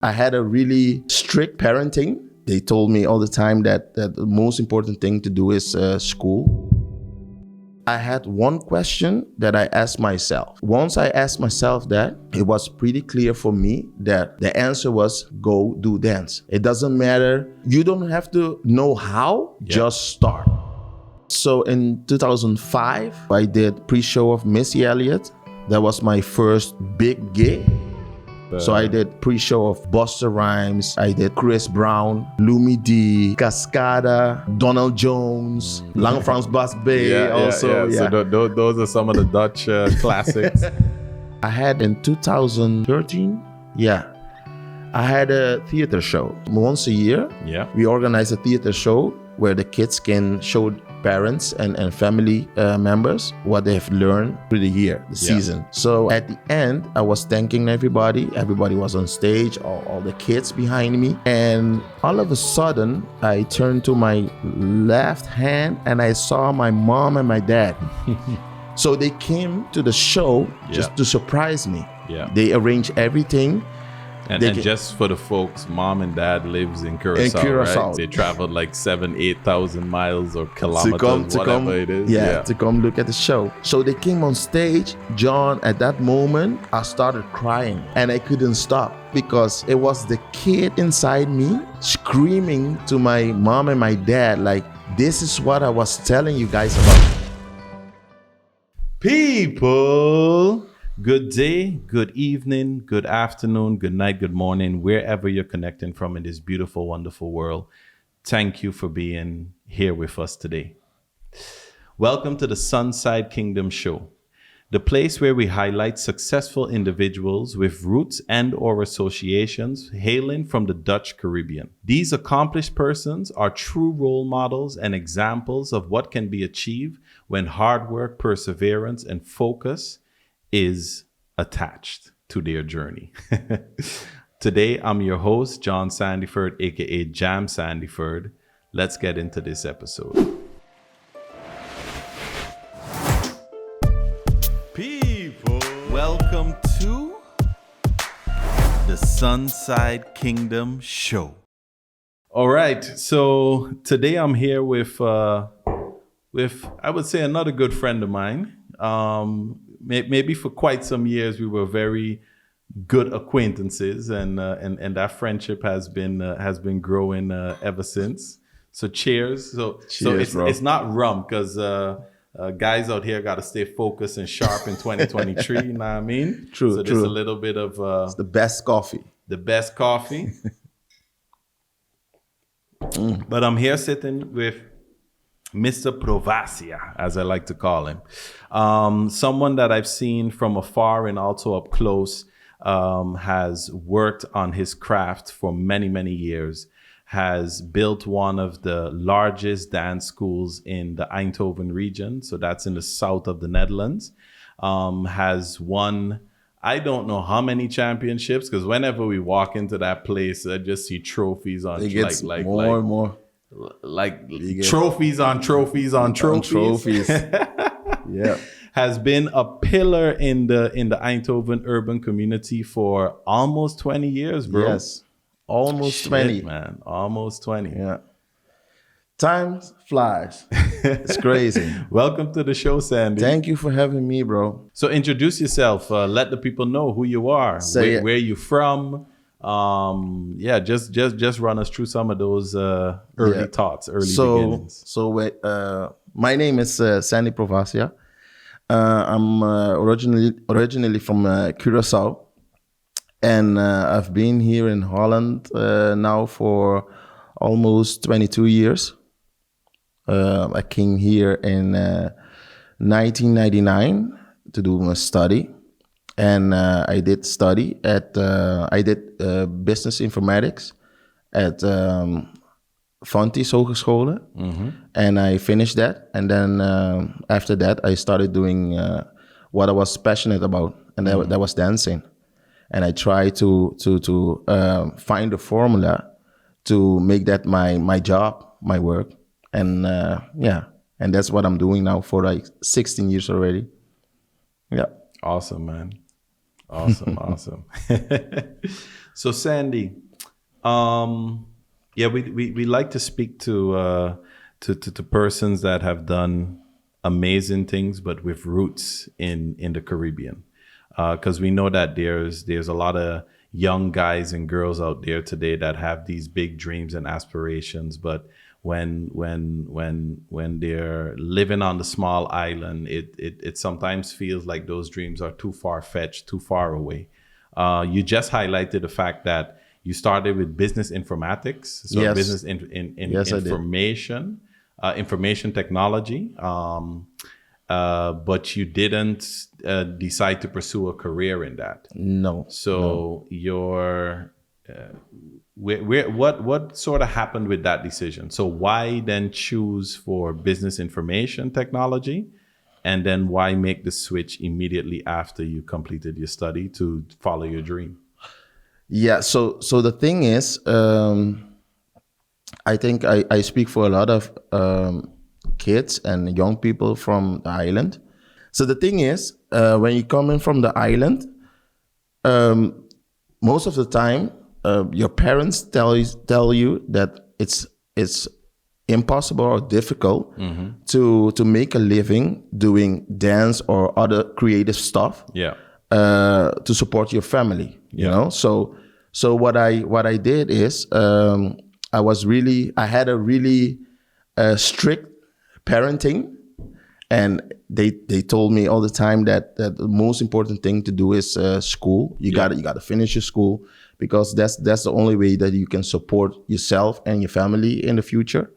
I had a really strict parenting. They told me all the time that the most important thing to do is school. I had one question that I asked myself. Once I asked myself that, it was pretty clear for me that the answer was go do dance. It doesn't matter. You don't have to know how, just start. So in 2005, I did pre-show of Missy Elliott. That was my first big gig. So I did pre-show of Busta Rhymes, I did Chris Brown, Lumi D, Cascada, Donald Jones, Lang Frans Bas Bay also. So those are some of the Dutch classics. I had in 2013, I had a theater show. Once a year, we organize a theater show where the kids can show parents and family members what they have learned through the year, the season. So at the end, I was thanking everybody. Everybody was on stage, all the kids behind me. And all of a sudden, I turned to my left hand and I saw my mom and my dad. So they came to the show just to surprise me. They arranged everything. And just for the folks, mom and dad lives in Curaçao, right? They traveled like 8,000 miles or kilometers, whatever it is. To come look at the show. So they came on stage. John, at that moment, I started crying and I couldn't stop because it was the kid inside me screaming to my mom and my dad, like, this is what I was telling you guys about. People, good day, good evening, good afternoon, good night, good morning, wherever you're connecting from in this beautiful, wonderful world. Thank you for being here with us today. Welcome to the SunSide Kingdom Show, the place where we highlight successful individuals with roots and or associations hailing from the Dutch Caribbean. These accomplished persons are true role models and examples of what can be achieved when hard work, perseverance, and focus is attached to their journey. Today, I'm your host, John Sandiford, a.k.a. Jam Sandiford. Let's get into this episode. People, welcome to the SunSide Kingdom Show. All right, so today I'm here with I would say another good friend of mine. Maybe for quite some years we were very good acquaintances, and that friendship has been growing ever since. So cheers. So it's not rum because guys out here got to stay focused and sharp in 2023. You know what I mean? True. So there's a little bit of it's the best coffee. The best coffee. But I'm here sitting with Mr. Provacia, as I like to call him. Someone that I've seen from afar and also up close, has worked on his craft for many, many years, has built one of the largest dance schools in the Eindhoven region. So that's in the south of the Netherlands. Has won, I don't know how many championships, because whenever we walk into that place, I just see trophies on more and more. Like trophies on trophies on trophies. Yeah. Has been a pillar in the Eindhoven urban community for almost 20 years, bro. Yes. Almost 20. Man. Almost 20. Yeah. Time flies. It's crazy. Welcome to the show, Sandy. Thank you for having me, bro. So introduce yourself. Let the people know who you are. Where you from. Just run us through some of those early thoughts, early beginnings. So my name is Sandy Provacia. I'm originally from Curaçao, and I've been here in Holland now for almost 22 years. I came here in 1999 to do my study. And I did study at, business informatics at Fontys Hogescholen. Mm-hmm. And I finished that. And then after that, I started doing what I was passionate about. And that was dancing. And I tried to find a formula to make that my job, my work. And and that's what I'm doing now for like 16 years already. Yeah. Awesome, man. Awesome, awesome. So Sandy, yeah, we like to speak to persons that have done amazing things, but with roots in the Caribbean, because we know that there's a lot of young guys and girls out there today that have these big dreams and aspirations, but when they're living on the small island, it sometimes feels like those dreams are too far-fetched, too far away. You just highlighted the fact that you started with business informatics, so Yes. business Yes, I did. information technology, but you didn't decide to pursue a career in that. No. So what sort of happened with that decision? So why then choose for business information technology, and then why make the switch immediately after you completed your study to follow your dream? Yeah. So the thing is, I think I speak for a lot of kids and young people from the island. So the thing is, when you come in from the island, most of the time, your parents tell you that it's impossible or difficult to make a living doing dance or other creative stuff. Yeah. To support your family, you know. So what I did is I had a really strict parenting, and they told me all the time that the most important thing to do is school. You gotta finish your school, because that's the only way that you can support yourself and your family in the future.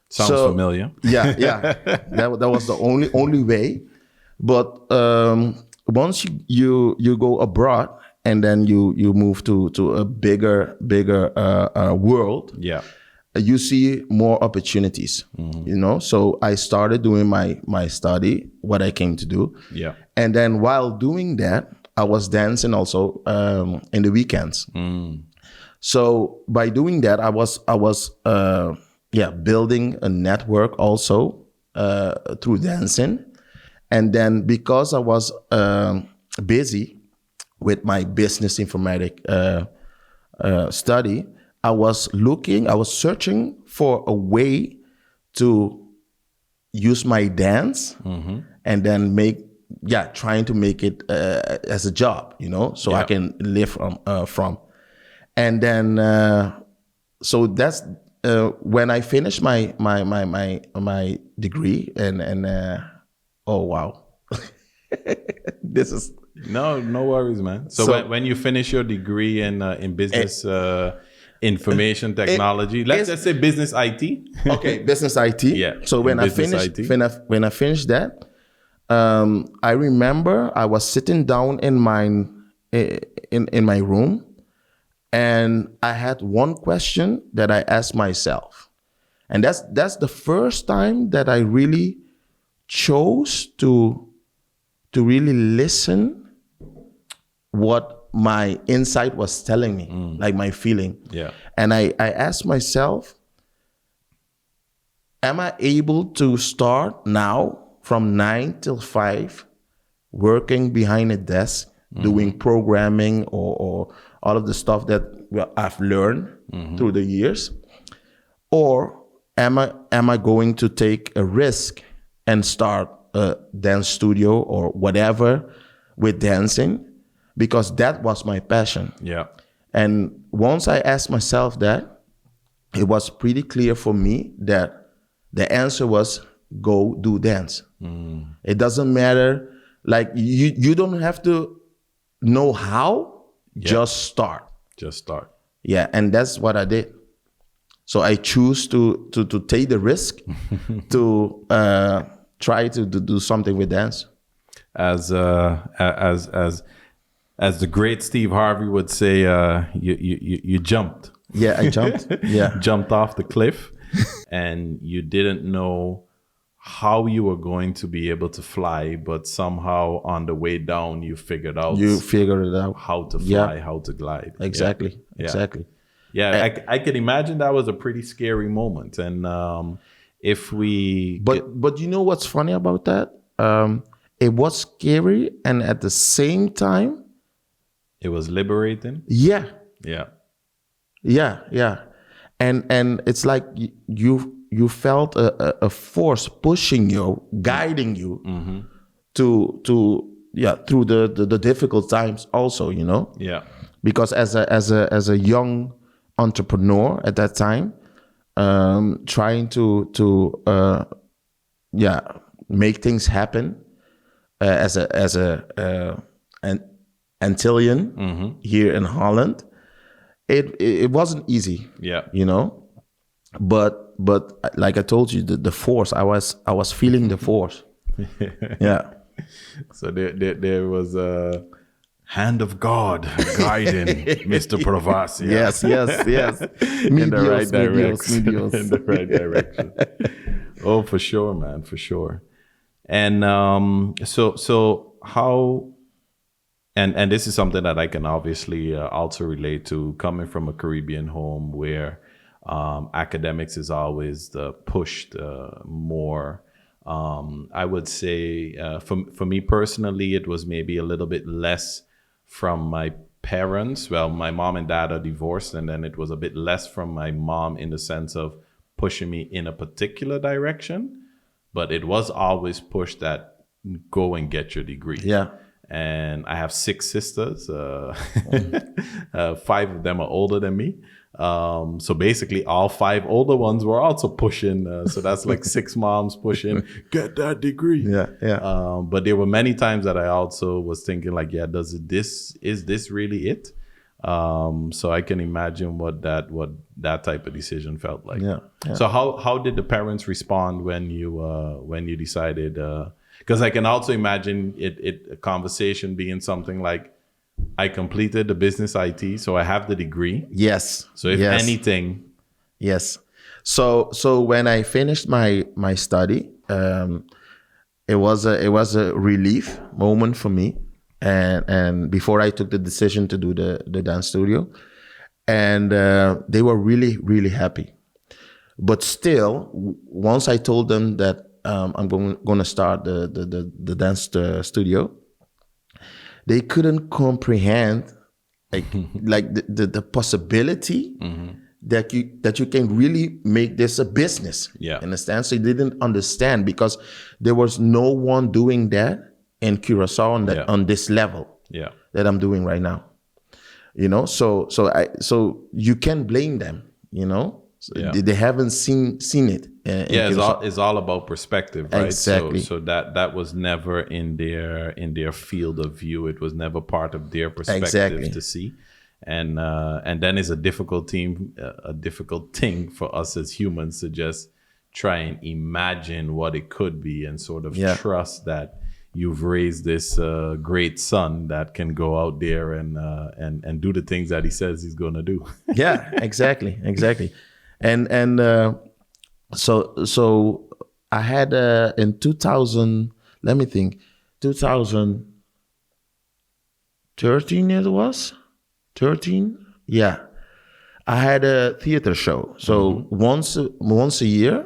Sounds familiar. Yeah. That was the only way. But once you go abroad and then you move to a bigger world, Yeah. you see more opportunities, you know. So I started doing my study, what I came to do. Yeah. And then while doing that, I was dancing also in the weekends. So by doing that, I was building a network also through dancing. And then because I was busy with my business informatic study, I was searching for a way to use my dance and then trying to make it as a job, you know, so I can live from. And then, so that's when I finished my degree and oh wow, this is no worries, man. So when you finish your degree in business information technology, let's just say business IT. Okay, business IT. Yeah. So when I finished that, I remember I was sitting down in my room, and I had one question that I asked myself, and that's the first time that I really chose to really listen what my insight was telling me, like my feeling. Yeah. And I asked myself, am I able to start now from 9 till 5 working behind a desk, doing programming or all of the stuff that I've learned through the years? Or am I going to take a risk and start a dance studio or whatever with dancing? Because that was my passion. Yeah. And once I asked myself that, it was pretty clear for me that the answer was go do dance. It doesn't matter. Like you don't have to know how, just start. Just start. Yeah, and that's what I did. So I choose to take the risk to try to do something with dance. As the great Steve Harvey would say, you jumped. Yeah, I jumped. Yeah. Jumped off the cliff, and you didn't know how you were going to be able to fly, but somehow on the way down, you figured it out how to fly, how to glide. Exactly. Yeah. Exactly. Yeah, I can imagine that was a pretty scary moment. And But you know what's funny about that? It was scary, and at the same time, It was liberating. Yeah, Yeah. yeah. And it's like you felt a force pushing you, guiding you to through the difficult times also, you know. Yeah. Because as a young entrepreneur at that time, trying to make things happen, as an Antillian here in Holland, it wasn't easy. Yeah. You know, but like I told you, the force, I was feeling the force. Yeah. So there was a hand of God guiding Mr. Provacia. Yes. In the right direction. Medios. In the right direction. Oh, for sure, man, for sure. And so how, and this is something that I can obviously also relate to, coming from a Caribbean home where academics is always pushed more. I would say for me personally, it was maybe a little bit less from my parents. Well, my mom and dad are divorced, and then it was a bit less from my mom in the sense of pushing me in a particular direction. But it was always pushed that go and get your degree. Yeah. And I have 6 sisters. 5 of them are older than me. So basically all 5 older ones were also pushing. So that's like 6 moms pushing, get that degree. Yeah. But there were many times that I also was thinking like, is this really it? So I can imagine what that type of decision felt like. Yeah. So how did the parents respond when you decided, because I can also imagine a conversation being something like, I completed the business IT, so I have the degree. Yes. So if anything. Yes. So when I finished my study, it was a relief moment for me. And before I took the decision to do the dance studio, and they were really, really happy. But still, once I told them that I'm going to start the dance studio, they couldn't comprehend like the possibility that you can really make this a business. Yeah. Understand? So they didn't understand because there was no one doing that in Curacao on this level that I'm doing right now. You know, so you can blame them, you know. They haven't seen it. It's all about perspective, right? Exactly. So that was never in their field of view. It was never part of their perspective to see, and then it's a difficult thing for us as humans to just try and imagine what it could be and sort of trust that you've raised this great son that can go out there and do the things that he says he's going to do. Yeah, exactly. And so I had in 2000, let me think, 2013 it was? 13? Yeah. I had a theater show. So once a year,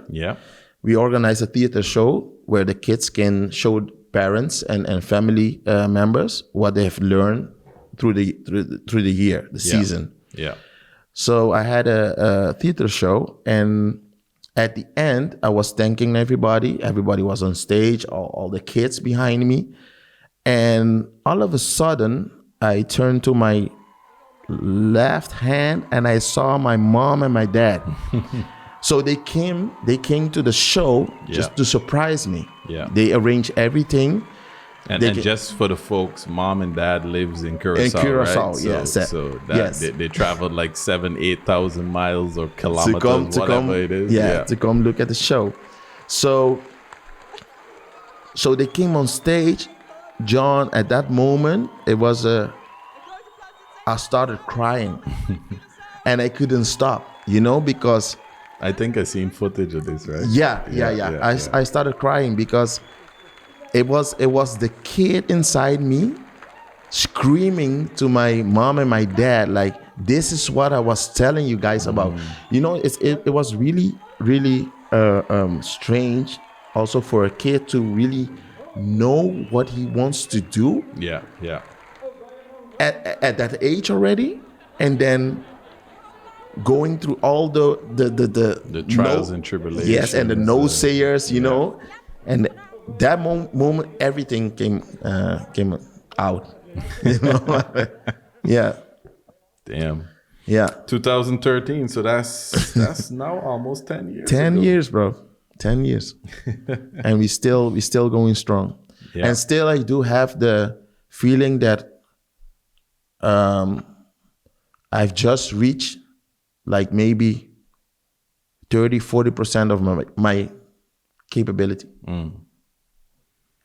we organize a theater show where the kids can show parents and family members what they have learned through the year, the season. Yeah. So I had a theater show, and at the end, I was thanking everybody. Everybody was on stage, all the kids behind me. And all of a sudden, I turned to my left hand and I saw my mom and my dad. So they came to the show just to surprise me. Yeah. They arranged everything. And just for the folks, mom and dad lives in Curacao. In Curacao, right? yes. So they traveled like 7,000-8,000 miles or kilometers, whatever it is. Yeah, to come look at the show. So they came on stage. John, at that moment, I started crying. And I couldn't stop, because I think I seen footage of this, right? Yeah. I started crying because it was the kid inside me screaming to my mom and my dad, like, this is what I was telling you guys about. It was really, really strange also for a kid to really know what he wants to do. Yeah. at that age already, and then going through all the trials and tribulations. Yes, and the no sayers, you know, and that moment everything came out. You know? Yeah. Damn. Yeah. 2013. So that's now almost 10 years. 10 ago. years, bro. 10 years. And we still going strong. Yeah. And still I do have the feeling that I've just reached like maybe 30-40% of my capability.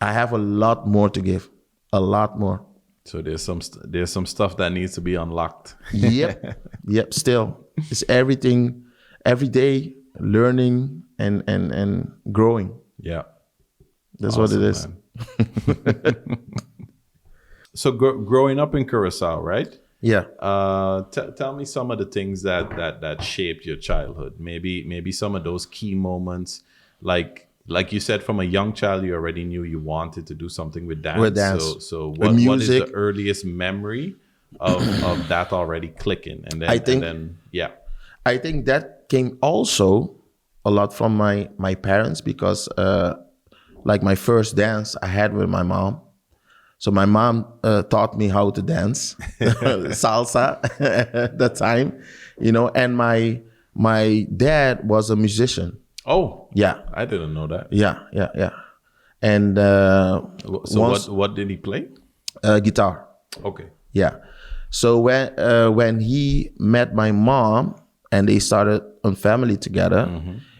I have a lot more to give, a lot more. So there's some stuff that needs to be unlocked. Yep. Still, it's everything, every day learning and growing. Yeah, that's awesome, what it is. So growing up in Curacao, right? Yeah. Tell me some of the things that shaped your childhood. Maybe some of those key moments, like you said, from a young child, you already knew you wanted to do something with dance. So what is the earliest memory of that already clicking? And then I think that came also a lot from my parents, because like my first dance I had with my mom. So my mom taught me how to dance salsa at the time, you know, and my dad was a musician. Oh, yeah. I didn't know that. Yeah. And so what did he play? Guitar. Okay. Yeah. So when he met my mom and they started on family together,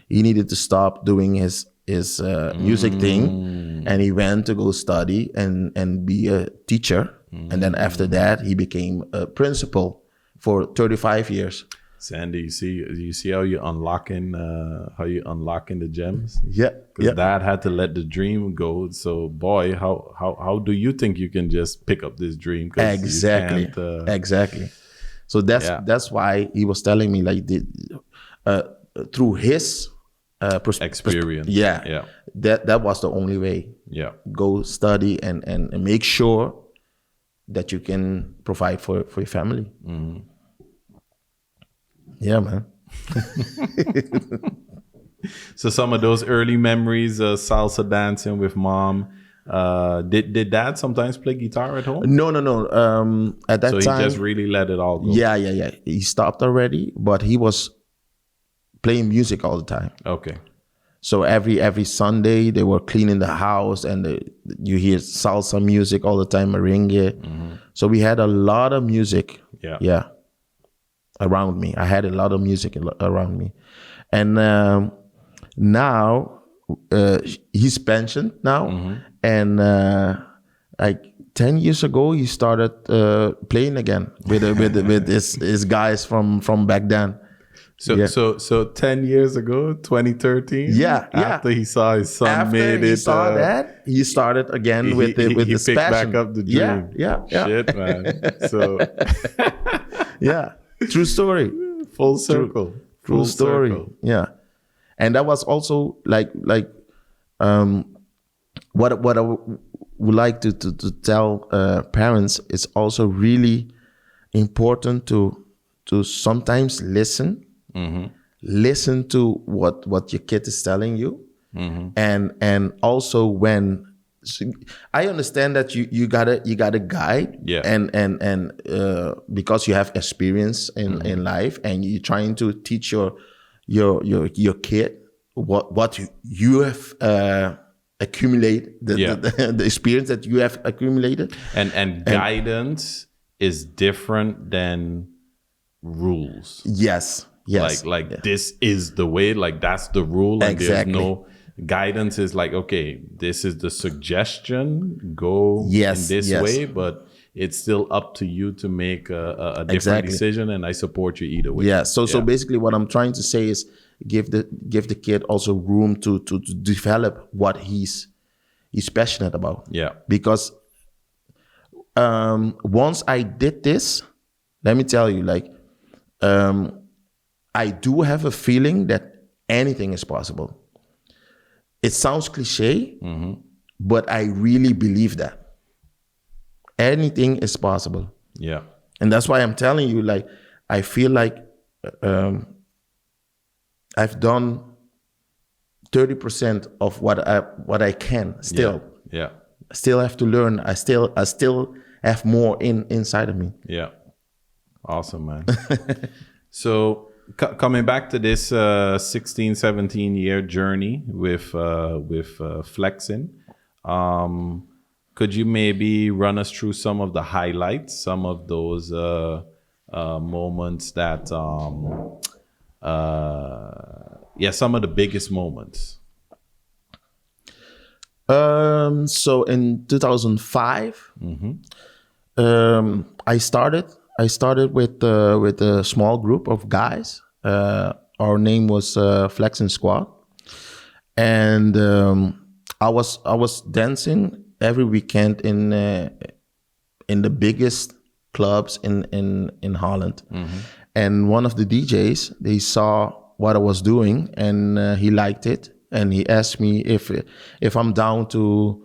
he needed to stop doing his music thing, and he went to go study and be a teacher. And then after that, he became a principal for 35 years. Sandy, you see how you unlocking the gems? Yeah. Because Dad had to let the dream go. So boy, how do you think you can just pick up this dream? Exactly. Exactly. So that's why he was telling me, like, through his experience. Yeah. That was the only way. Yeah. Go study and make sure that you can provide for your family. Yeah, man. So some of those early memories, salsa dancing with mom. Did Dad sometimes play guitar at home? No. At that time, so he just really let it all go. Yeah. He stopped already, but he was playing music all the time. Okay. So every Sunday they were cleaning the house, and you hear salsa music all the time, merengue. So we had a lot of music. Yeah. Around me. I had a lot of music around me. And now he's pensioned now. And like 10 years ago, he started playing again with his guys from back then. So 10 years ago, 2013. Yeah. After he saw his son After he saw that, he started again with his picked passion. Back up the dream. Yeah. Shit, man. So yeah. True story. Full circle. True story. Circle. Yeah. And that was also like what I would like to tell parents is also really important to sometimes listen. Listen to what your kid is telling you. And also when I understand that you gotta guide, and because you have experience in life, and you're trying to teach your kid what you have accumulated, the experience that you have accumulated, and guidance is different than rules. Yes. Like this is the way, like that's the rule, and exactly. There's no guidance. Is like, okay, this is the suggestion, go in this way, but it's still up to you to make a different decision, and I support you either way. So basically what I'm trying to say is give the kid also room to develop what he's passionate about. Because once I did this, let me tell you, like, I do have a feeling that anything is possible. It sounds cliche, but I really believe that anything is possible. Yeah. And that's why I'm telling you, like, I feel like I've done 30% of what I can still. Yeah. I still have to learn. I still have more inside of me. Yeah. Awesome, man. So coming back to this 16, 17 year journey with FLXN, could you maybe run us through some of the highlights, some of those moments that, some of the biggest moments? So in 2005, I started with a small group of guys. Our name was FLXN Squad, and I was dancing every weekend in the biggest clubs in Holland. And one of the DJs, they saw what I was doing, and he liked it, and he asked me if I'm down to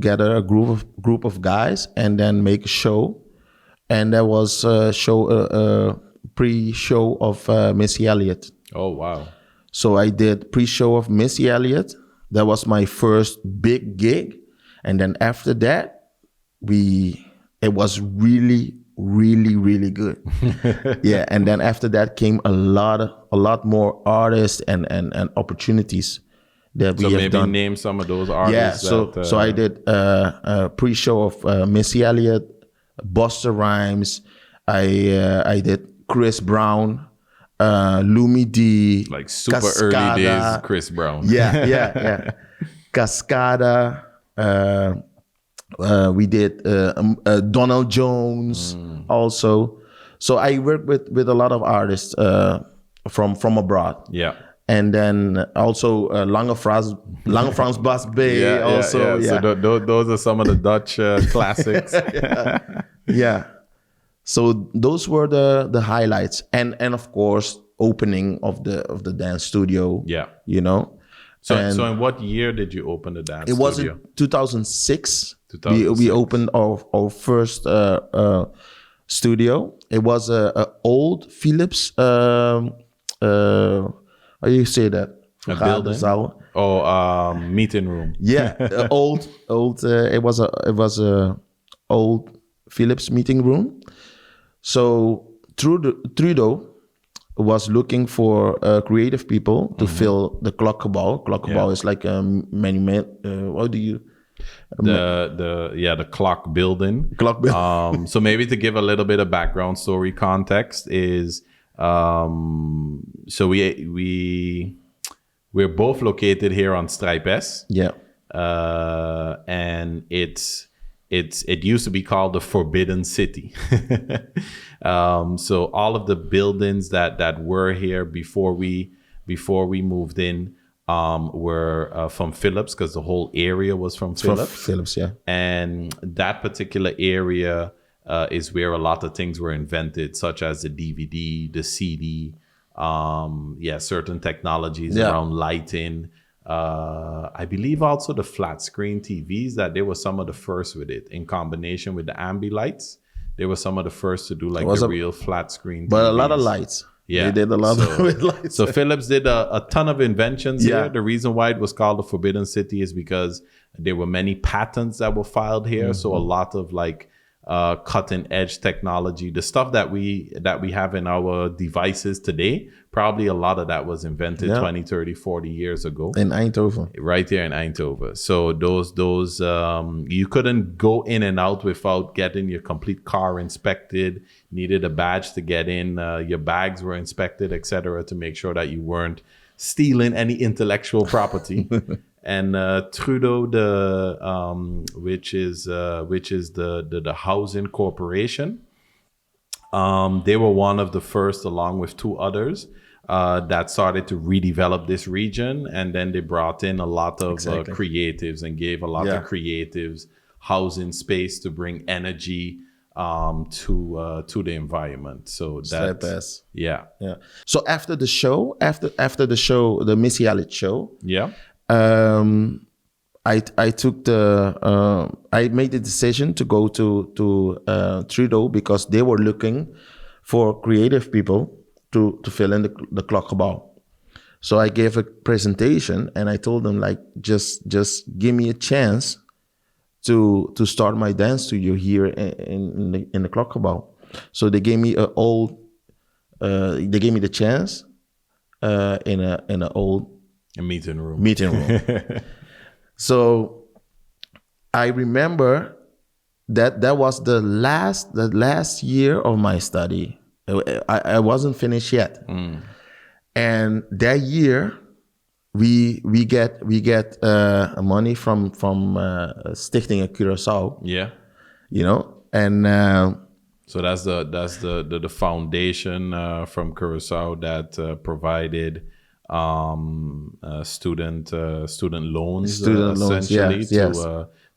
gather a group of guys and then make a show. And there was a pre-show of Missy Elliott. Oh, wow. So I did pre-show of Missy Elliott. That was my first big gig. And then after that, it was really, really, really good. Yeah. And then after that came a lot more artists and opportunities that we have done. So maybe name some of those artists. Yeah. So I did a pre-show of Missy Elliott, Busta Rhymes. I did Chris Brown, Lumi D, like super Cascada. early days Chris Brown. Yeah. Cascada. We did Donald Jones also. So I worked with a lot of artists from abroad. Yeah. And then also Lange Frans Bas B. Also. Yeah. So those are some of the Dutch classics. Yeah. So those were the highlights, and of course opening of the dance studio. Yeah. You know. So in what year did you open the dance studio? It was in 2006. We opened our first studio. It was a old Philips. How do you say that? A building. Oh, meeting room. Yeah, old. It was a old Philips meeting room. So Trudeau was looking for creative people to fill the klokgebouw. Klokgebouw is like a monument. What do you? The clock building. So maybe to give a little bit of background story context is so we're both located here on Stripe S. Yeah. And it used to be called the Forbidden City. So all of the buildings that were here before we moved in were from Philips, because the whole area was from Philips. Yeah. And that particular area is where a lot of things were invented, such as the DVD, the CD, certain technologies around lighting. I believe also the flat screen TVs, that they were some of the first with it, in combination with the ambi lights. They were some of the first to do like the real flat screen TVs. But a lot of lights. Yeah, they did a lot with lights. So Philips did a ton of inventions here. The reason why it was called the Forbidden City is because there were many patents that were filed here. So a lot of like cutting edge technology, the stuff that we have in our devices today, probably a lot of that was invented 20, 30, 40 years ago. In Eindhoven. Right there in Eindhoven. So those you couldn't go in and out without getting your complete car inspected, needed a badge to get in, your bags were inspected, etc., to make sure that you weren't stealing any intellectual property. And Trudeau, which is the housing corporation, they were one of the first, along with two others, that started to redevelop this region. And then they brought in a lot of creatives and gave a lot of creatives housing space to bring energy to the environment. So that's yeah. So after the show, the Missy Elliott show, I took I made the decision to go to Trudeau because they were looking for creative people to fill in the klokgebouw. So I gave a presentation and I told them like just give me a chance to start my dance studio here in the klokgebouw. So they gave me they gave me the chance in an old meeting room. So I remember that was the last year of my study. I wasn't finished yet. And that year we get money from Stichting Curaçao. Yeah. You know, and so that's the foundation from Curaçao that provided student loans, essentially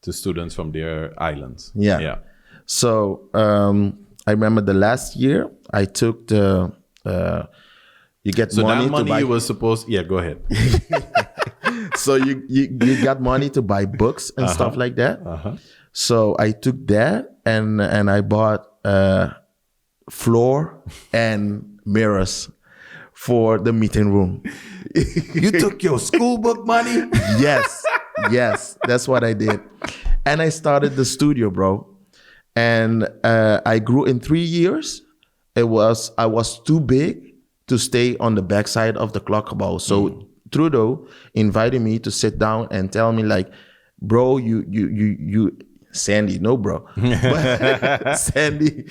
to students from their islands. Yeah. So I remember the last year I took the you get so money that money to buy. You were supposed. Yeah, go ahead. So you got money to buy books and stuff like that. So I took that and I bought floor and mirrors for the meeting room. You took your school book money? Yes, that's what I did. And I started the studio, bro. And I grew in 3 years. I was too big to stay on the backside of the klokgebouw. So Trudeau invited me to sit down and tell me like, bro, you Sandy, no bro. Sandy,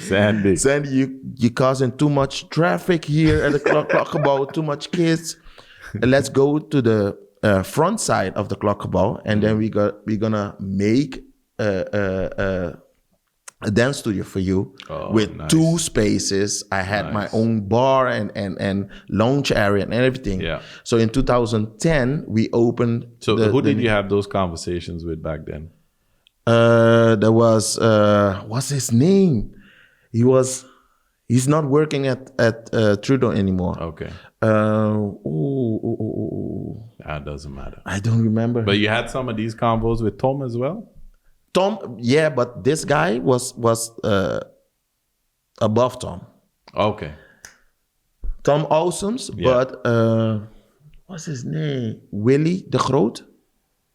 you causing too much traffic here at the klokgebouw, too much kids. Let's go to the front side of the klokgebouw, and then we're gonna make a dance studio for you with nice. 2 spaces. I had my own bar and lounge area and everything. Yeah. So in 2010, we opened. So who did you have those conversations with back then? There was what's his name? He's not working at Trudeau anymore. Okay. That doesn't matter. I don't remember. But you had some of these combos with Tom as well? Tom, yeah, but this guy was above Tom. Okay. Tom Awesomes, but what's his name? Willy de Groot.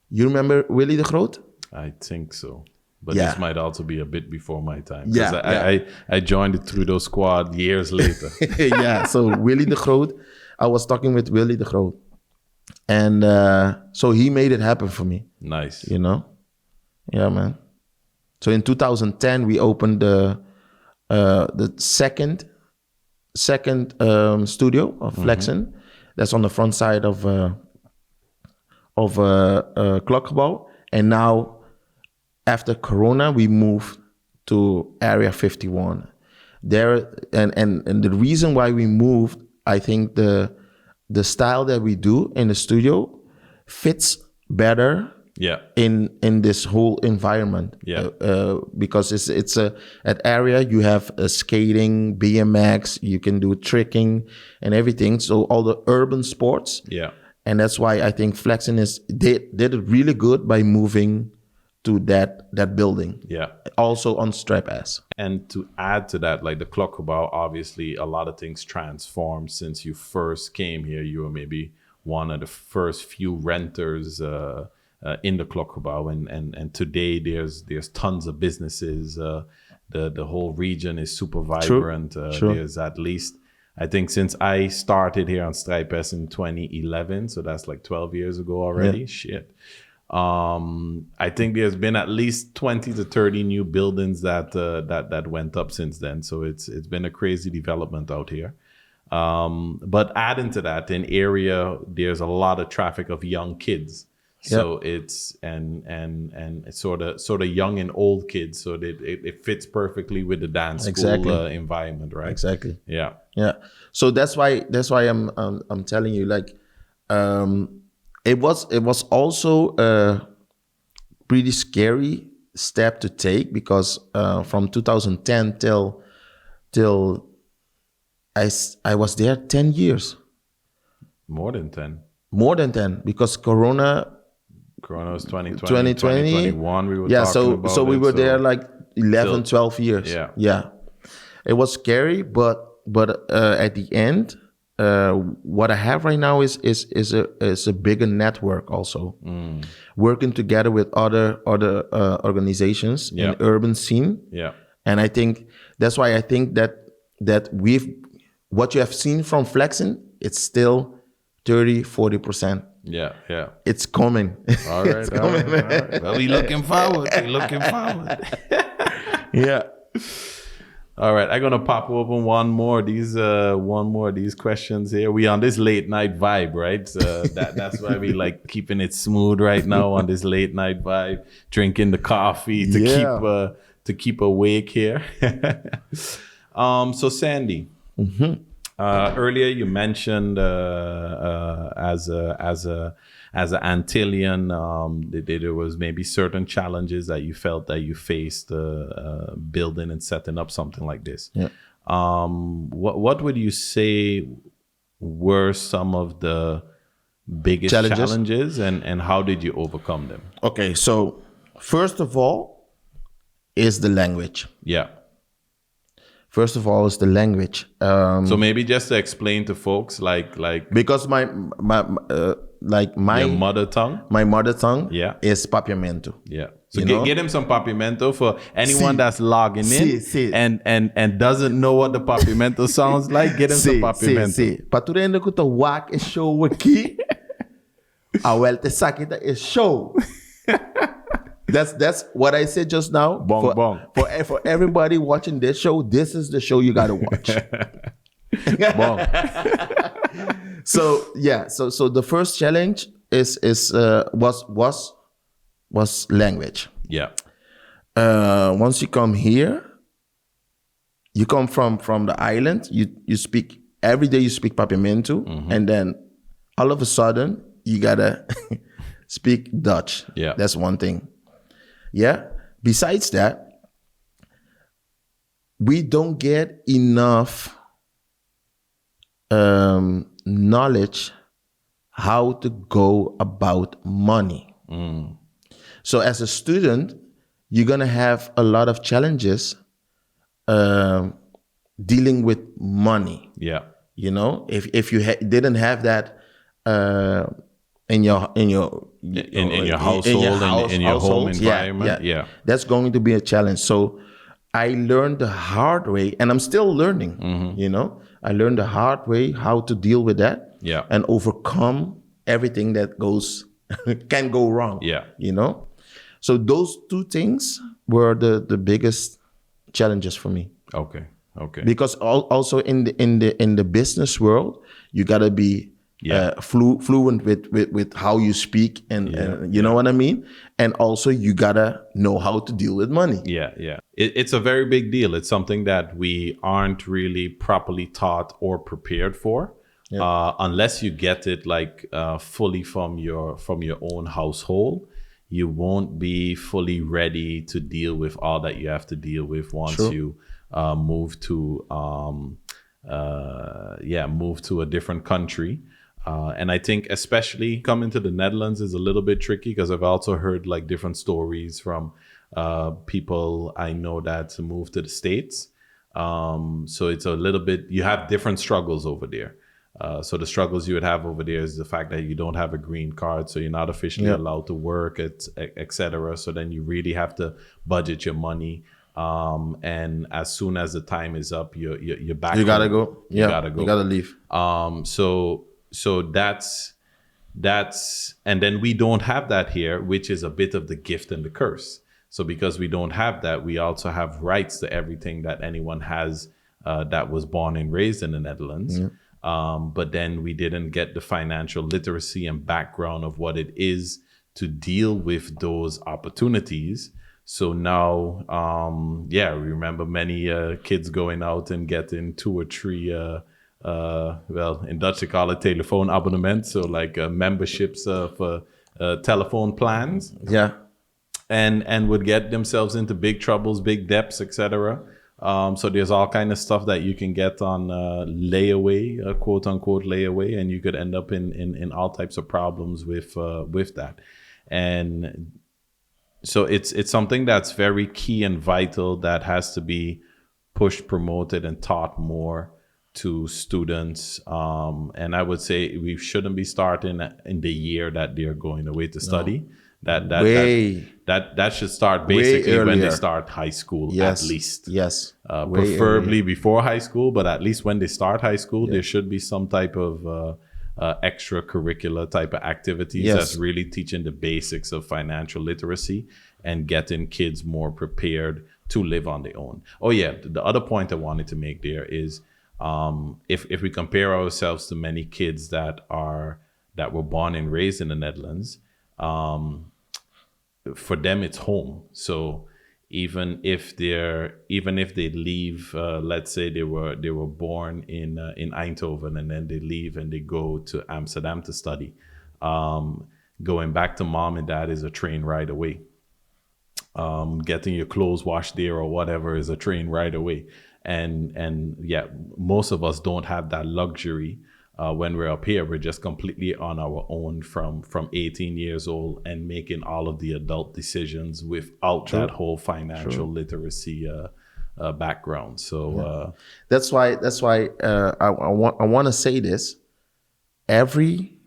You remember Willy de Groot? I think so. But this might also be a bit before my time. I joined the Trudeau squad years later. Yeah, so Willy de Groot. I was talking with Willy de Groot. And so he made it happen for me. Nice. You know? Yeah, man. So in 2010, we opened the second studio of FLXN. That's on the front side of klokgebouw. And now, after Corona, we moved to Area 51. There and the reason why we moved, I think the style that we do in the studio fits better. Yeah. In this whole environment. Yeah. Because it's at area you have skating, BMX, you can do tricking and everything. So all the urban sports. Yeah. And that's why I think FLXN did it really good by moving to that building. Yeah. Also on Strap S. And to add to that, like the klokgebouw, obviously a lot of things transformed since you first came here. You were maybe one of the first few renters in the klokgebouw, and today there's tons of businesses. The whole region is super vibrant. True. There's at least, I think, since I started here on Stripe S in 2011, so that's like 12 years ago already. Yeah. Shit. I think there's been at least 20 to 30 new buildings that went up since then. So it's been a crazy development out here. But adding to that, in area, there's a lot of traffic of young kids. So it's and it's sort of young and old kids, so that it fits perfectly with the dance school environment, right? Exactly. Yeah. So that's why I'm telling you, like, it was also a pretty scary step to take because from 2010 till I was there 10 years. More than 10. More than 10 because Corona Corona was 2020, 2020. 2021 we were Yeah, talking about so we it, were there like 11, still- 12 years. Yeah. It was scary, but at the end, what I have right now is a bigger network also. Working together with other organizations in urban scene. Yeah. And I think that's why I think that what you have seen from Flexin, it's still 30-40%. Yeah. It's coming. All right. It's coming, man. All right. Well, we looking forward. Yeah. All right, I'm gonna pop open one more of these questions here. We on this late night vibe, right? So that's why we like keeping it smooth right now on this late night vibe, drinking the coffee to keep awake here. So Sandy, earlier you mentioned as an Antillian, there was maybe certain challenges that you felt that you faced building and setting up something like this. Yeah. What would you say were some of the biggest challenges and how did you overcome them? Okay, so first of all is the language. Yeah. First of all is the language. So maybe just to explain to folks like because my your mother tongue. My mother tongue is papiamento. Yeah. So get him some papiamento for anyone that's logging in and doesn't know what the papiamento sounds like. Get him some papiamento. Sim. Para tu render que o wak is show aqui, a welta sakita is show. That's what I said just now. Bong. For everybody watching this show, this is the show you gotta watch. Bong. So the first challenge was language. Yeah. Once you come here, you come from the island. You speak every day. You speak papiamento, and then all of a sudden you gotta speak Dutch. Yeah, that's one thing. Yeah. Besides that, we don't get enough knowledge how to go about money. So as a student, you're gonna have a lot of challenges dealing with money. Yeah, you know, if you didn't have that in your household, in your home environment, that's going to be a challenge. So I learned the hard way, and I'm still learning. You know, I learned the hard way how to deal with that. Yeah, and overcome everything that can go wrong. Yeah, you know. So those two things were the biggest challenges for me. Okay. Because also in the business world, you gotta be fluent with how you speak and you know what I mean. And also you gotta know how to deal with money. Yeah. It's a very big deal. It's something that we aren't really properly taught or prepared for. Yeah. Unless you get it like fully from your own household, you won't be fully ready to deal with all that you have to deal with once you move to a different country. And I think especially coming to the Netherlands is a little bit tricky because I've also heard like different stories from people I know that moved to the States. So it's a little bit, you have different struggles over there. So the struggles you would have over there is the fact that you don't have a green card, so you're not officially allowed to work, et cetera. So then you really have to budget your money. And as soon as the time is up, you're back. You gotta go. You gotta go. You gotta leave. So that's, and then we don't have that here, which is a bit of the gift and the curse. So because we don't have that, we also have rights to everything that anyone has that was born and raised in the Netherlands. Yeah. But then we didn't get the financial literacy and background of what it is to deal with those opportunities. So now, we remember many kids going out and getting 2 or 3, in Dutch they call it telefoonabonnement, so like memberships for telephone plans. Yeah. And would get themselves into big troubles, big debts, etc. So there's all kind of stuff that you can get on layaway, quote unquote layaway, and you could end up in all types of problems with that. And so it's something that's very key and vital that has to be pushed, promoted, and taught more to students. And I would say we shouldn't be starting in the year that they're going away to study. That should start basically when they start high school, at least. Yes. Preferably before high school, but at least when they start high school, there should be some type of extracurricular type of activities that's really teaching the basics of financial literacy and getting kids more prepared to live on their own. Oh yeah, the other point I wanted to make there is if we compare ourselves to many kids that were born and raised in the Netherlands, for them it's home. So even if they leave, let's say they were born in Eindhoven, and then they leave and they go to Amsterdam to study, going back to mom and dad is a train ride away. Getting your clothes washed there or whatever is a train ride away. And yeah, most of us don't have that luxury. When we're up here, we're just completely on our own from 18 years old and making all of the adult decisions without that whole financial literacy background. So that's why I want to say this. Every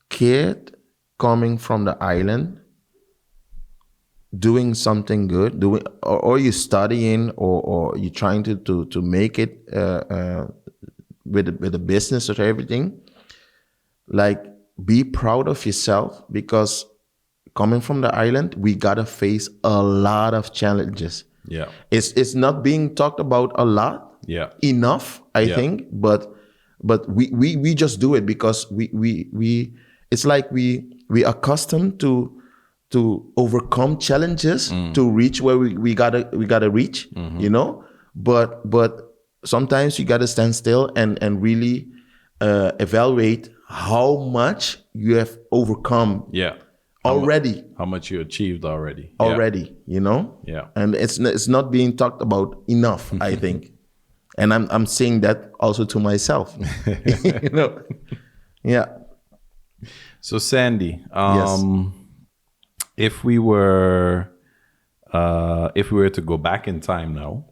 kid coming from the island, doing something good, or you're studying, or you're trying to make it with a business or everything, like, be proud of yourself, because coming from the island, we gotta face a lot of challenges. Yeah, it's not being talked about a lot. Yeah, enough, I think, but we just do it because we it's like we accustomed to overcome challenges to reach where we gotta reach, you know. But sometimes you gotta stand still and really evaluate how much you have overcome. Already. How much you achieved already. You know. Yeah. And it's not being talked about enough, I think. And I'm saying that also to myself. You know. Yeah. So Sandy, if we were to go back in time now,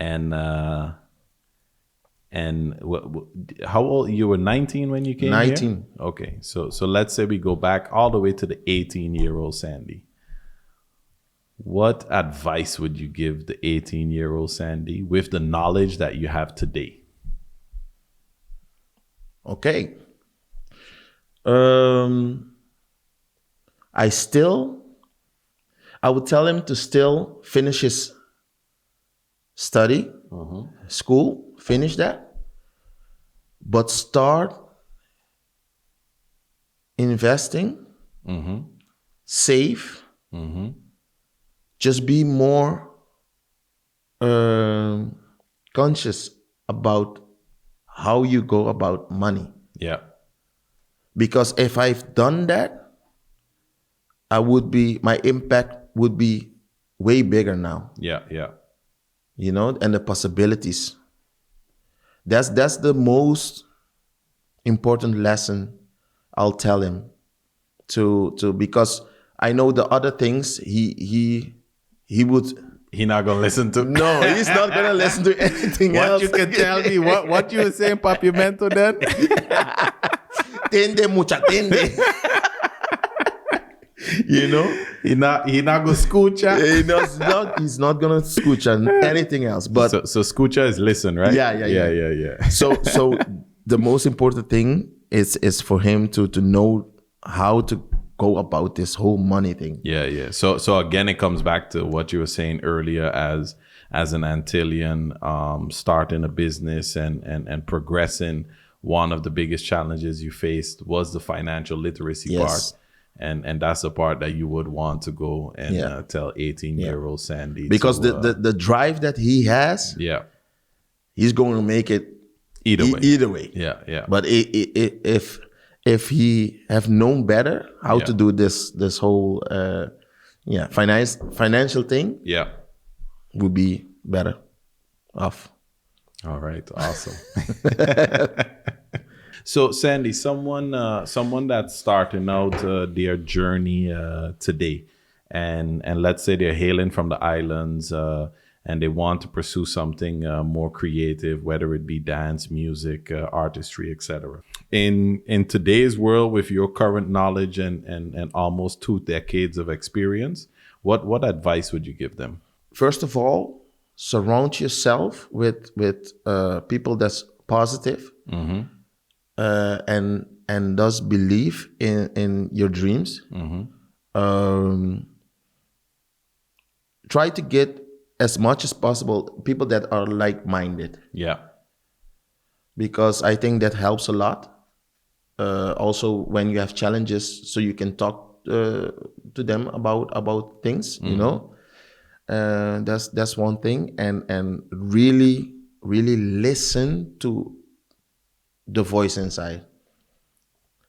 and how old you were? 19 when you came 19. here? Okay, so let's say we go back all the way to the 18-year-old Sandy. What advice would you give the 18-year-old Sandy with the knowledge that you have today? Okay. I would tell him to still finish his study, school, finish that, but start investing, save, just be more conscious about how you go about money. Yeah. Because if I've done that, my impact would be way bigger now. Yeah, yeah. You know, and the possibilities. That's the most important lesson I'll tell him to because I know the other things he would. He not gonna listen to. No, he's not gonna listen to anything else. What you can tell me? What you were saying, Papimento? Then. Tende mucha tende. You know, he not gonna scoocha. He's not gonna scoocha anything else. But so scoocha is listen, right? Yeah. So the most important thing is for him to know how to go about this whole money thing. Yeah. So again, it comes back to what you were saying earlier as an Antillian, starting a business and progressing. One of the biggest challenges you faced was the financial literacy part. And that's the part that you would want to go and tell 18-year-old Sandy. Because the drive that he has, he's going to make it either way. Yeah. But if he have known better how to do this whole financial thing, would be better off. All right, awesome. So, Sandy, someone that's starting out their journey today, and let's say they're hailing from the islands, and they want to pursue something more creative, whether it be dance, music, artistry, etc. In today's world, with your current knowledge and almost 2 decades of experience, what advice would you give them? First of all, surround yourself with people that's positive, and does believe in your dreams. Try to get as much as possible people that are like-minded, Yeah. because I think that helps a lot. Also, when you have challenges, so you can talk to them about things. You know, that's one thing, and really listen to the voice inside.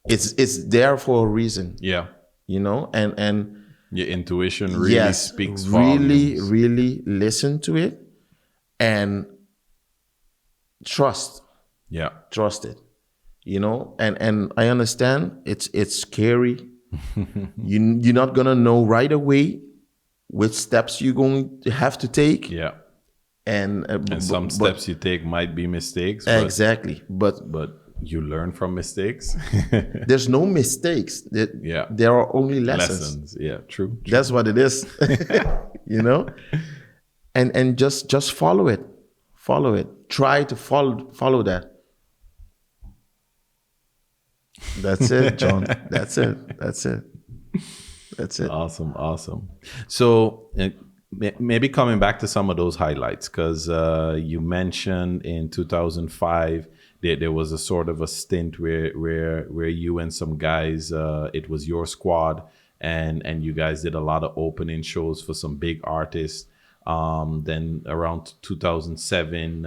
It's there for a reason. Yeah. You know, and Your intuition really yes, speaks really volumes. really listen to it and trust it. You know, and I understand it's scary. You're not gonna know right away which steps you're going to have to take. Yeah. And Some steps you take might be mistakes. But, exactly, but you learn from mistakes. there's no mistakes. Yeah. There are only lessons. Yeah, true. That's what it is. You know, and just follow it. Try to follow that. That's it, John. That's it. Awesome. So maybe coming back to some of those highlights, because you mentioned in 2005 there was a sort of a stint where you and some guys, it was your squad, and you guys did a lot of opening shows for some big artists. Then around 2007,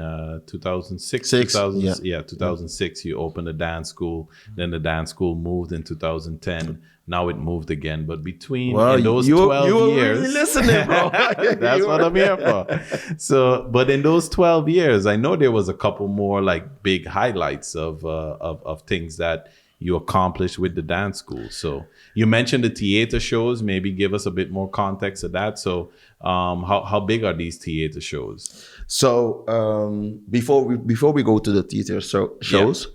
2006, 2006, you opened a dance school. Then the dance school moved in 2010. Now it moved again. But between those 12 years, really listening, bro. that's what I'm here for. So, but in those 12 years, I know there was a couple more like big highlights of things that you accomplished with the dance school. So you mentioned the theater shows. Maybe give us a bit more context of that. So how big are these theater shows? So before we go to the theater shows,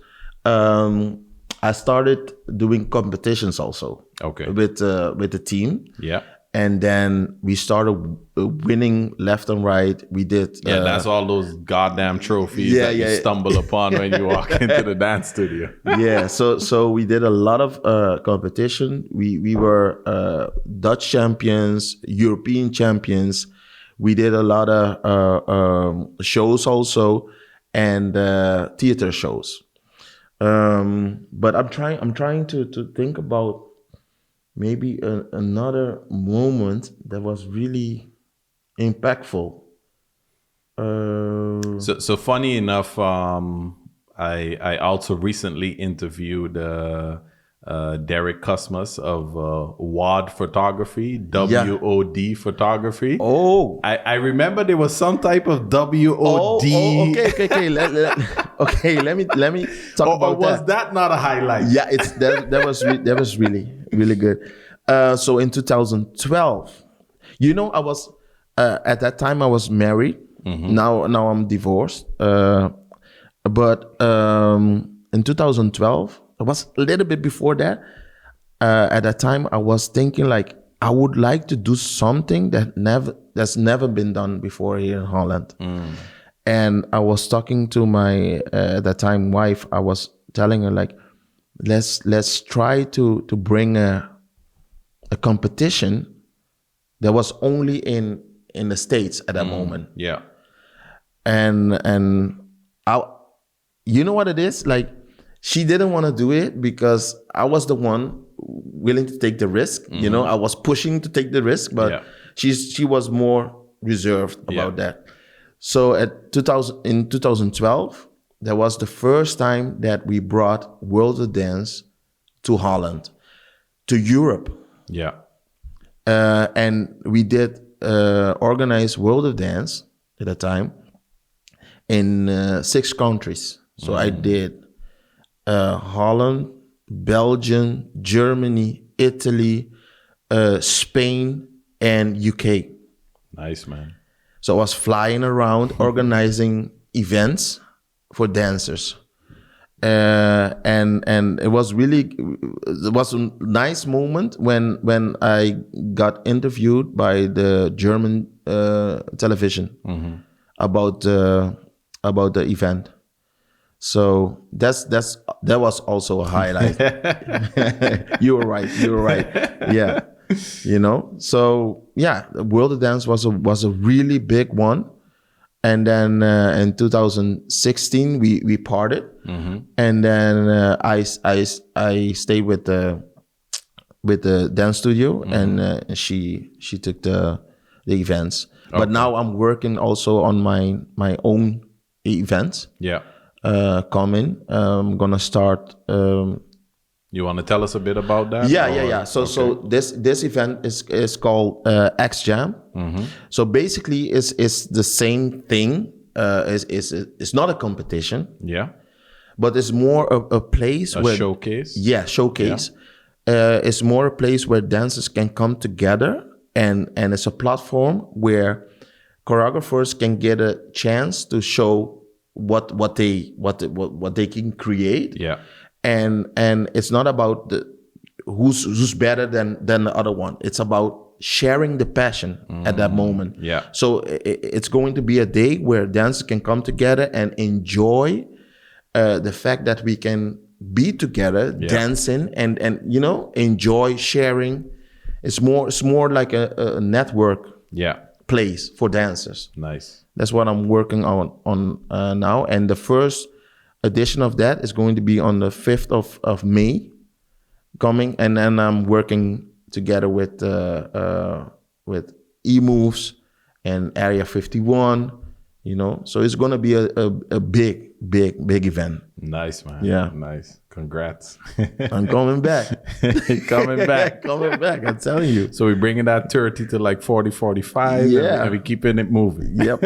I started doing competitions also. Okay. With the team. Yeah. And then we started winning left and right. We did. That's all those goddamn trophies that you stumble upon when you walk into the dance studio. Yeah. So we did a lot of competition. We were Dutch champions, European champions. We did a lot of shows also, and theater shows. But I'm trying to think about maybe another moment that was really impactful. So funny enough, I also recently interviewed Derek Cusmas of WOD Photography, WOD Photography. Oh, I remember there was some type of WOD. Okay. Let me talk about that. Or was that not a highlight? Yeah, that was really good. So in 2012, you know, I was at that time I was married. Mm-hmm. Now I'm divorced. But in 2012, it was a little bit before that. At that time, I was thinking like I would like to do something that's never been done before here in Holland. And I was talking to my at that time wife. I was telling her like, let's try to bring a competition that was only in the States at that moment. Yeah. And I, you know what it is? Like, she didn't want to do it because I was the one willing to take the risk. Mm-hmm. You know, I was pushing to take the risk, but she was more reserved about that. So in 2012, that was the first time that we brought World of Dance to Holland, to Europe. Yeah. And we did organize World of Dance at that time in 6 countries. So I did Holland, Belgium, Germany, Italy, Spain, and UK. Nice, man. So I was flying around organizing events for dancers. And it was a nice moment when I got interviewed by the German television about the event. So that was also a highlight. You were right. Yeah, So yeah, World of Dance was a really big one. And then in 2016 we parted, and then I stayed with the dance studio, and she took the events. Okay. But now I'm working also on my own events. Yeah, coming. I'm gonna start. You want to tell us a bit about that? Yeah. So this event is called X Jam. So basically, it's the same thing. It's not a competition. Yeah, but it's more a place where showcase. Yeah, showcase. Yeah. It's more a place where dancers can come together, and it's a platform where choreographers can get a chance to show what they can create. Yeah. And it's not about who's better than the other one. It's about sharing the passion at that moment. Yeah. So it's going to be a day where dancers can come together and enjoy the fact that we can be together, dancing and enjoy sharing. It's more like a network. Yeah. Place for dancers. Nice. That's what I'm working on now, and the first edition of that is going to be on the 5th of May coming, and then I'm working together with eMoves and Area 51, so it's going to be a big event. Nice, man. Yeah. Nice. Congrats. I'm coming back. Coming back. I'm telling you. So we're bringing that 30 to like 40, 45. Yeah. And we're keeping it moving. Yep.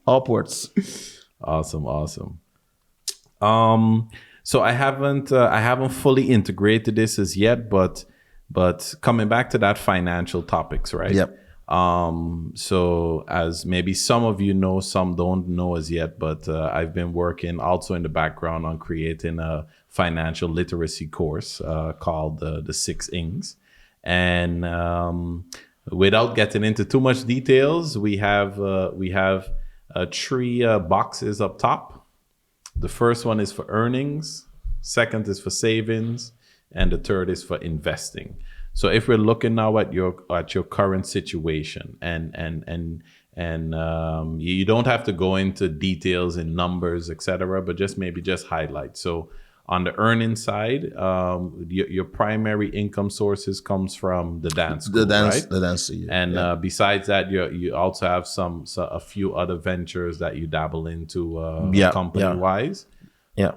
Upwards. Awesome. So I haven't fully integrated this as yet, but coming back to that financial topics, right? Yep. So as maybe some of you know, some don't know as yet, but I've been working also in the background on creating a financial literacy course called the 6 Ings. And without getting into too much details, we have 3 boxes up top. The first one is for earnings, second is for savings, and the third is for investing. So if we're looking now at your current situation, and you don't have to go into details and numbers, etc., but just highlight. So on the earning side, your primary income sources comes from the dance school, right? The dance, yeah. And besides that, you also have a few other ventures that you dabble into company-wise. Yeah.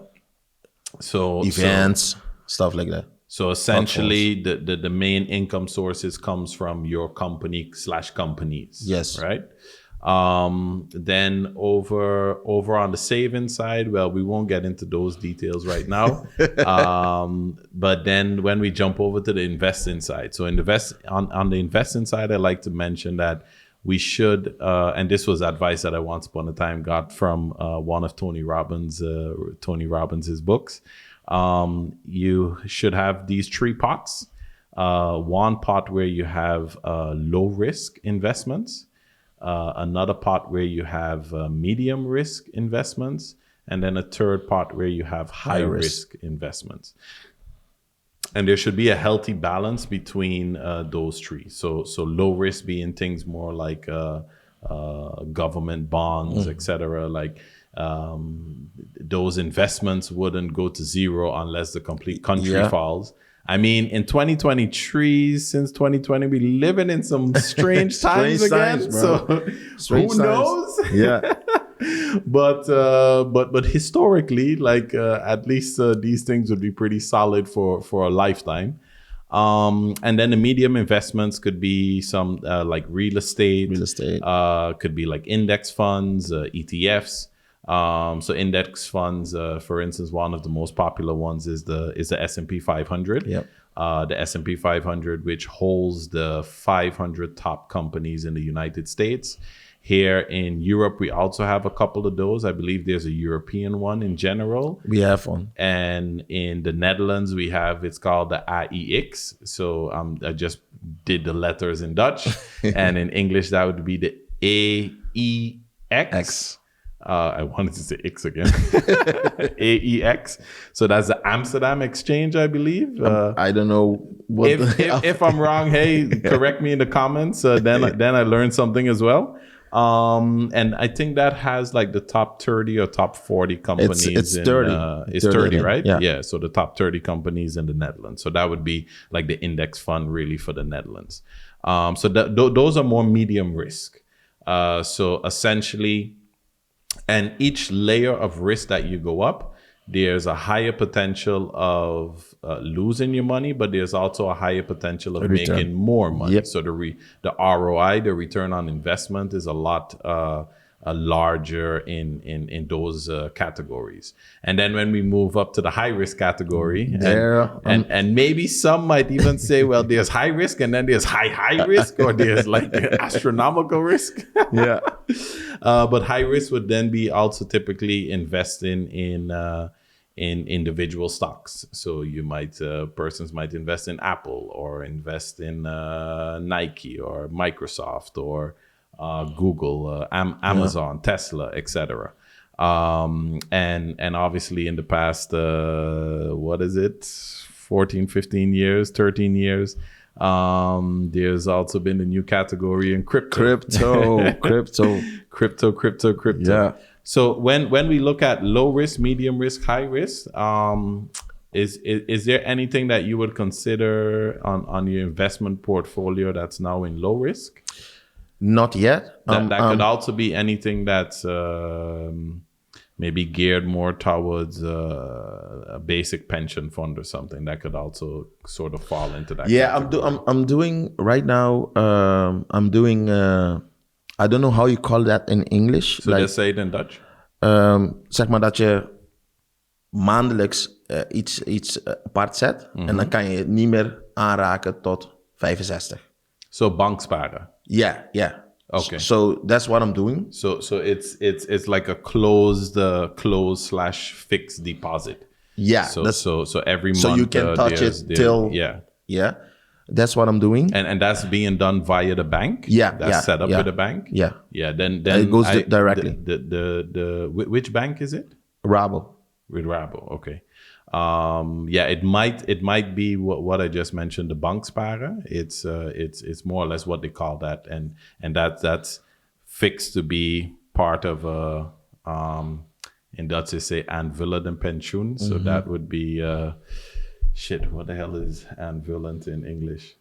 So events, stuff like that. So essentially, the main income sources comes from your company/companies. Yes. Right. Then over on the saving side, well, we won't get into those details right now. But then when we jump over to the investing side, so on the investing side, I like to mention that we should, and this was advice that I once upon a time got from one of Tony Robbins's books. You should have these 3 pots. One pot where you have low risk investments, another pot where you have medium risk investments, and then a third pot where you have high risk investments. And there should be a healthy balance between those 3. So low risk being things more like government bonds, etc. Like those investments wouldn't go to zero unless the complete country falls. I mean, in 2023, since 2020, we living in some strange times again. So who knows? Yeah. But historically, like at least these things would be pretty solid for a lifetime. And then the medium investments could be some like real estate. Could be like index funds, ETFs. So index funds, for instance, one of the most popular ones is the S&P 500. Yep. The S&P 500, which holds the 500 top companies in the United States. Here in Europe, we also have a couple of those. I believe there's a European one in general. We have one. And in the Netherlands, we have, it's called the AEX. So I just did the letters in Dutch. And in English, that would be the AEX. I wanted to say X again. AEX. So that's the Amsterdam Exchange, I believe. I don't know what. If I'm wrong, hey, correct me in the comments. Then I learned something as well. And I think that has like the top 30 or top 40 companies. It's 30. It's 30, right? Yeah. So the top 30 companies in the Netherlands. So that would be like the index fund really for the Netherlands. So those are more medium risk. So essentially, and each layer of risk that you go up, there's a higher potential of losing your money, but there's also a higher potential of making more money. Yep. So the ROI, the return on investment, is a lot larger in those categories. And then when we move up to the high risk category, and maybe some might even say, well, there's high risk and then there's high risk, or there's like astronomical risk. Yeah. But high risk would then be also typically investing in individual stocks. So you might persons might invest in Apple, or invest in Nike or Microsoft, or Google, Amazon, Tesla, etc. And obviously in the past 14, 15 years, 13 years, there's also been a new category in crypto. Yeah. So when we look at low risk, medium risk, high risk, is there anything that you would consider on your investment portfolio that's now in low risk? Not yet. That could also be anything that's maybe geared more towards a basic pension fund or something. That could also sort of fall into that. Yeah, I'm doing right now. I'm doing. I don't know how you call that in English. So let's say it in Dutch. Zeg maar dat je maandelijks iets apart zet. En dan kan je het niet meer aanraken tot 65. So banksparen. Yeah. Okay. So that's what I'm doing. So it's like a closed/fixed deposit. Yeah. So every month. So you can touch it till. Yeah. That's what I'm doing. And that's being done via the bank. Yeah. That's set up with the bank. Yeah. Yeah. Then it goes directly. Which bank is it? Rabo. With Rabo. Okay. It might be what I just mentioned, the banksparen. It's more or less what they call that, and that's fixed to be part of in Dutch they say aanvullend pensioen. So that would be what the hell is aanvullend in English?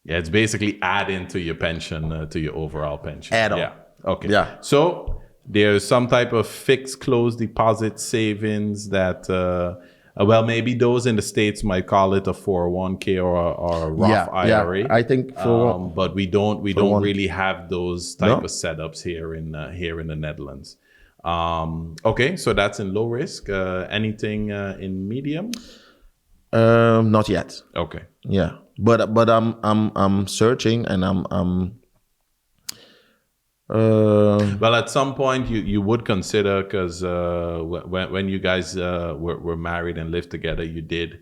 Yeah, it's basically adding to your pension, to your overall pension. Add on. Yeah. Okay. Yeah. So there's some type of fixed closed deposit savings that, maybe those in the States might call it a 401k or a Roth IRA. Yeah, I think but we don't really have those type of setups here in the Netherlands. Okay, so that's in low risk. Anything in medium? Not yet. Okay. Yeah, but I'm searching, and I'm well, at some point you would consider, because when you guys were married and lived together, you did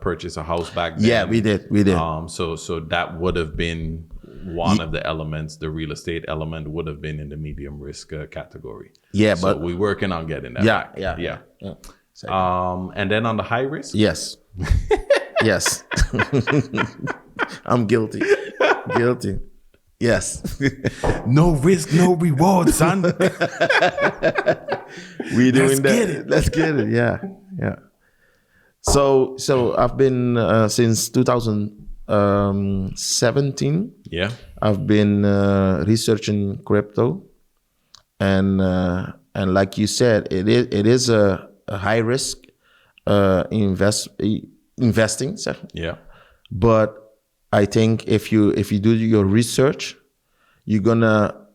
purchase a house back then. Yeah, we did. So that would have been one of the elements. The real estate element would have been in the medium risk category. Yeah, so but we're working on getting that. Yeah. And then on the high risk. Yes. Yes. I'm guilty. Yes. No risk, no reward, son. We doing that. Get it. Let's get it. Yeah. So I've been since 2017. Yeah. I've been researching crypto, and like you said, it is a high risk investing. Yeah. But I think if you do your research, you're gonna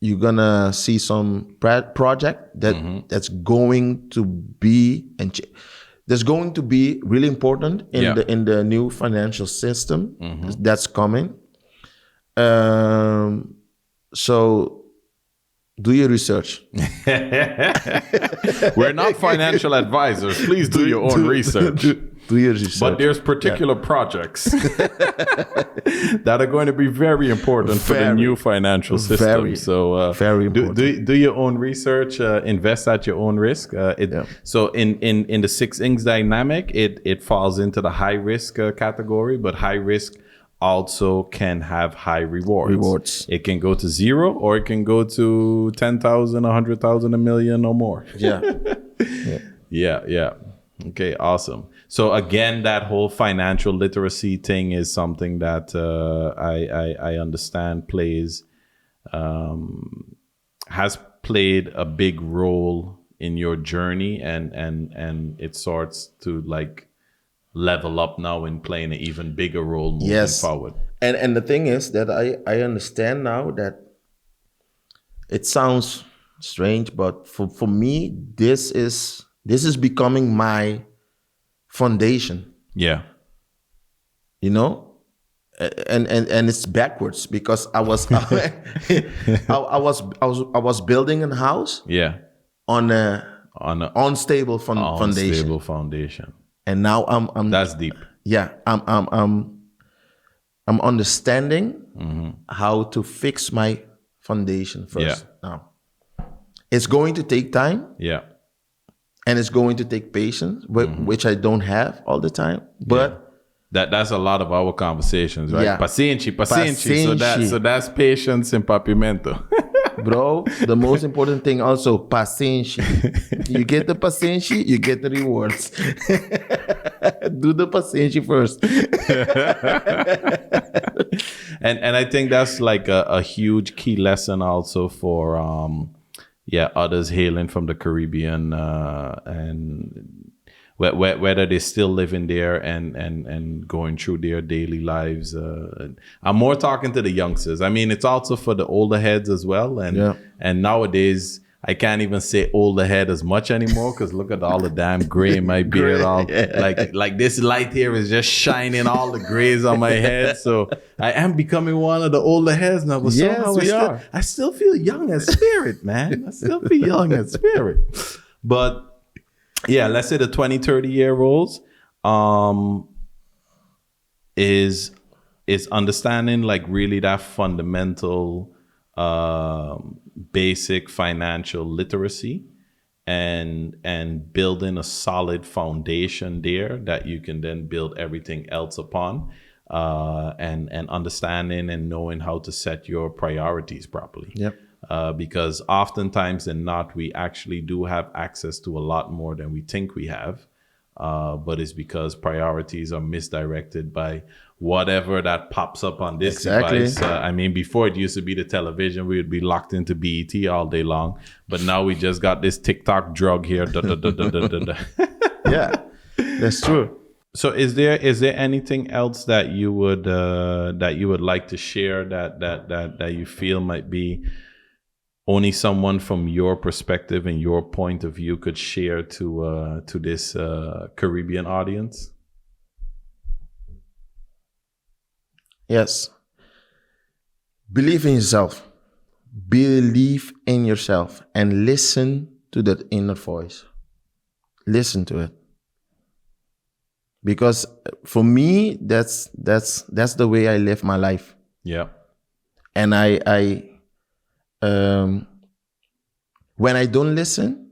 you're gonna see some project that's going to be that's going to be really important in the new financial system that's coming. So do your research. We're not financial advisors. Please do your own research. Do your research. But there's particular projects that are going to be very important for the new financial system. So very important. Do your own research. Invest at your own risk. So in the 6 Inks dynamic, it falls into the high risk category, but high risk also can have high rewards. It can go to 0 or it can go to 10,000, 100,000, 1 million or more. Yeah. Okay, awesome. So again, that whole financial literacy thing is something that I understand has played a big role in your journey, and it starts to like level up now and playing an even bigger role moving forward. And the thing is that I understand now that it sounds strange, but for me, this is becoming my foundation. Yeah. You know? And it's backwards because I was I was building a house on an unstable foundation. Unstable foundation. And now I'm that's deep. Yeah, I'm understanding how to fix my foundation first. Now, it's going to take time. Yeah, and it's going to take patience, which I don't have all the time. But that's a lot of our conversations, right? Yeah. Paciência. So that's patience and papimento. Bro, the most important thing also, paciência. You get the paciência, you get the rewards. Do the paciência first. and I think that's like a huge key lesson also for others hailing from the Caribbean and whether they're still living there and going through their daily lives. I'm more talking to the youngsters. I mean, it's also for the older heads as well. And nowadays, I can't even say older head as much anymore because look at all the damn gray in my beard. Like this light here is just shining all the grays on my head. So I am becoming one of the older heads now. But somehow I still feel young at spirit, man. I still feel young at spirit. But yeah, let's say the 20, 30-year-olds is understanding like really that fundamental basic financial literacy and building a solid foundation there that you can then build everything else upon, and understanding and knowing how to set your priorities properly. Yep. Because oftentimes than not, we actually do have access to a lot more than we think we have. But it's because priorities are misdirected by whatever that pops up on this device. I mean, before it used to be the television, we would be locked into BET all day long. But now we just got this TikTok drug here. Yeah, that's true. So is there anything else that you would like to share that you feel might be only someone from your perspective and your point of view could share to this Caribbean audience? Yes. Believe in yourself. Believe in yourself and listen to that inner voice. Listen to it. Because for me, that's the way I live my life. Yeah. And I when I don't listen,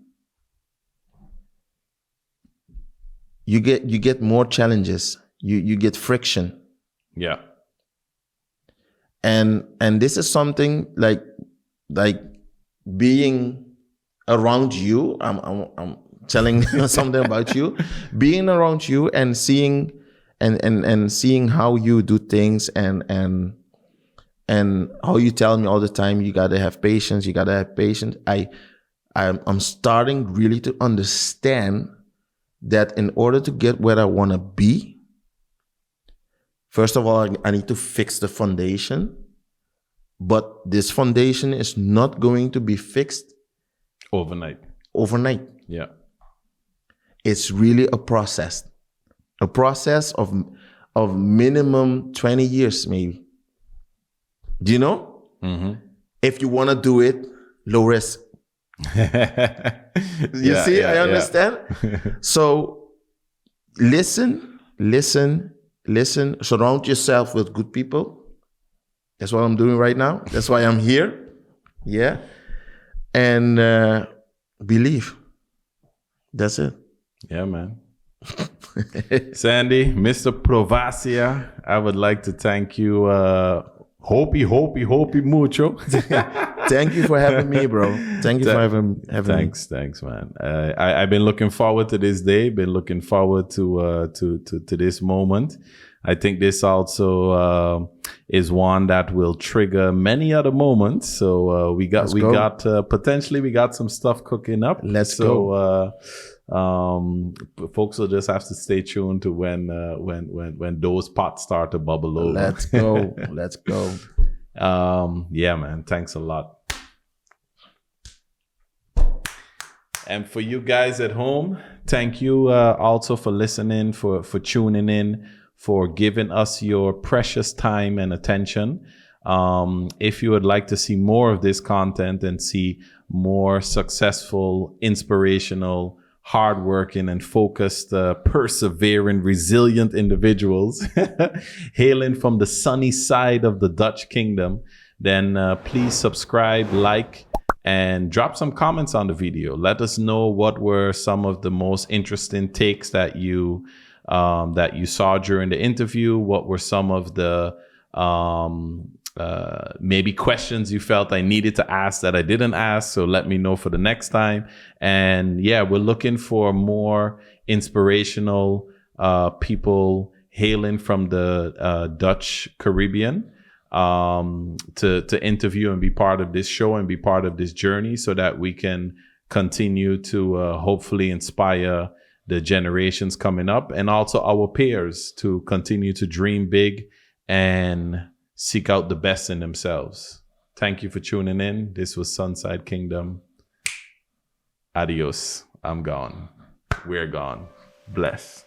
you get more challenges. You get friction. Yeah. And this is something like being around you. I'm telling something about you. Being around you and seeing and seeing how you do things and how you tell me all the time, you gotta have patience. You gotta have patience. I'm starting really to understand that in order to get where I want to be, first of all, I need to fix the foundation. But this foundation is not going to be fixed Overnight. Yeah. It's really a process of minimum 20 years, maybe. Do you know? Mm-hmm. If you want to do it, low risk. You see, I understand. So listen, surround yourself with good people. That's what I'm doing right now. That's why I'm here. Yeah. And believe. That's it. Yeah, man. Sandy, Mr. Provacia, I would like to thank you. Hopi mucho. Thank you for having me, bro. Thank you for having me. Thanks, man. I've been looking forward to this day. Been looking forward to this moment. I think this also is one that will trigger many other moments. So we got potentially some stuff cooking up. Let's go. Folks will just have to stay tuned to when those pots start to bubble over. Let's go. Yeah, man. Thanks a lot. And for you guys at home, thank you also for listening, for tuning in, for giving us your precious time and attention. If you would like to see more of this content and see more successful, inspirational, hardworking and focused, persevering, resilient individuals hailing from the sunny side of the Dutch kingdom, then please subscribe, like, and drop some comments on the video. Let us know what were some of the most interesting takes that you saw during the interview. What were some of the maybe questions you felt I needed to ask that I didn't ask? So let me know for the next time. And yeah, we're looking for more inspirational people hailing from the Dutch Caribbean to interview and be part of this show and be part of this journey, so that we can continue to hopefully inspire the generations coming up, and also our peers to continue to dream big and seek out the best in themselves. Thank you for tuning in. This was SunSide Kingdom. Adios. I'm gone. We're gone. Bless.